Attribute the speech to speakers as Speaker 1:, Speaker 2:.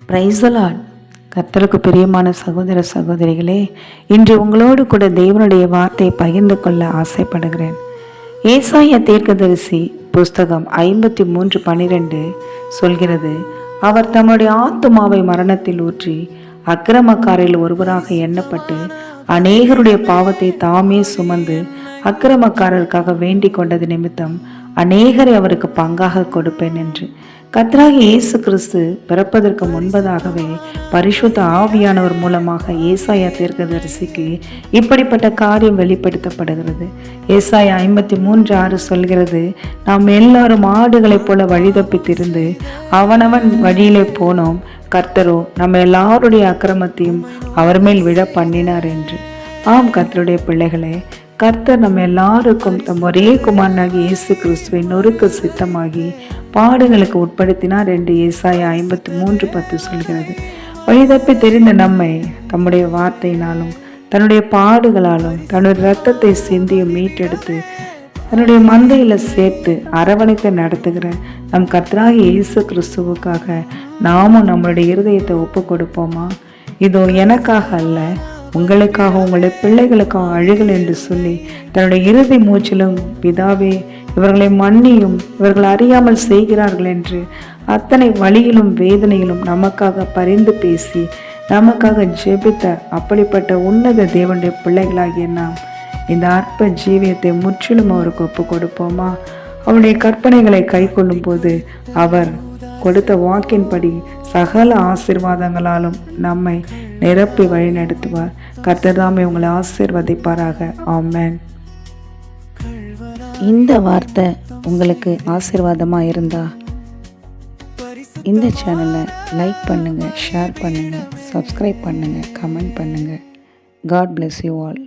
Speaker 1: Praise the Lord. கர்த்தருக்கு பிரியமான சகோதர சகோதரிகளே, இன்று உங்களோடு கூட தேவனுடைய வார்த்தையை பகிர்ந்து கொள்ள ஆசைப்படுகிறேன். ஏசாயா தீர்க்கதரிசி புஸ்தகம் 53:12 சொல்கிறது, அவர் தம்முடைய ஆத்துமாவை மரணத்தில் ஊற்றி அக்கிரமக்காரில் ஒருவராக எண்ணப்பட்டு அநேகருடைய பாவத்தை தாமே சுமந்து அக்கிரமக்காரருக்காக வேண்டிக் கொண்டது நிமித்தம் அநேகரை அவருக்கு பங்காக கொடுப்பேன் என்று. கர்த்தராகிய இயேசு கிறிஸ்து பிறப்பதற்கு முன்பதாகவே பரிசுத்த ஆவியானவர் மூலமாக ஏசாயா தீர்க்கதரிசிக்கு இப்படிப்பட்ட காரியம் வெளிப்படுத்தப்படுகிறது. ஏசாயா 53:6 சொல்கிறது, நாம் எல்லாரும் ஆடுகளைப் போல வழி தப்பித்திருந்து அவனவன் வழியிலே போனோம், கர்த்தரோ நம்ம எல்லாருடைய அக்கிரமத்தையும் அவர் மேல் விழ பண்ணினார் என்று. ஆம் கர்த்தருடைய பிள்ளைகளே, கர்த்தர் நம்ம எல்லாருக்கும் தம் ஒரே குமாரனாகி இயேசு கிறிஸ்துவை நொறுக்க சித்தமாகி பாடுகளுக்கு உட்படுத்தினார் என்று ஏசாயா 53:10 சொல்கிறது. வழிதப்பி தெரிந்த நம்மை தம்முடைய வார்த்தையினாலும் தன்னுடைய பாடுகளாலும் தன்னுடைய இரத்தத்தை சிந்தியும் மீட்டெடுத்து தன்னுடைய மந்தையில சேர்த்து அரவணைத்து நடத்துகிற நம் கர்த்தராகிய இயேசு கிறிஸ்துவுக்காக நாமும் நம்மளுடைய இருதயத்தை ஒப்பு கொடுப்போமா? இதோ எனக்காக அல்ல, உங்களுக்காக உங்களுடைய பிள்ளைகளுக்காக அழுகள் என்று சொல்லி தன்னுடைய இறுதி மூச்சிலும், பிதாவே இவர்களை மன்னியும், இவர்கள் அறியாமல் செய்கிறார்கள் என்று அத்தனை வழியிலும் வேதனையிலும் நமக்காக பரிந்து பேசி நமக்காக ஜெபித்த அப்படிப்பட்ட உன்னத தேவனுடைய பிள்ளைகளாகிய நாம் இந்த அற்ப ஜீவியத்தை முற்றிலும் அவருக்கு ஒப்பு கொடுப்போமா? அவருடைய கற்பனைகளை கை கொள்ளும் போது அவர் கொடுத்த வாக்கின்படி சகல ஆசீர்வாதங்களாலும் நம்மை நிரப்பி வழி நடத்துவார். கர்த்தர் தாமே உங்களை ஆசீர்வதிப்பாராக. ஆமென். இந்த வார்த்தை உங்களுக்கு ஆசீர்வாதமாக இருந்தா இந்த சேனலை லைக் பண்ணுங்கள், ஷேர் பண்ணுங்கள், சப்ஸ்கிரைப் பண்ணுங்கள், கமெண்ட் பண்ணுங்கள். God bless you all.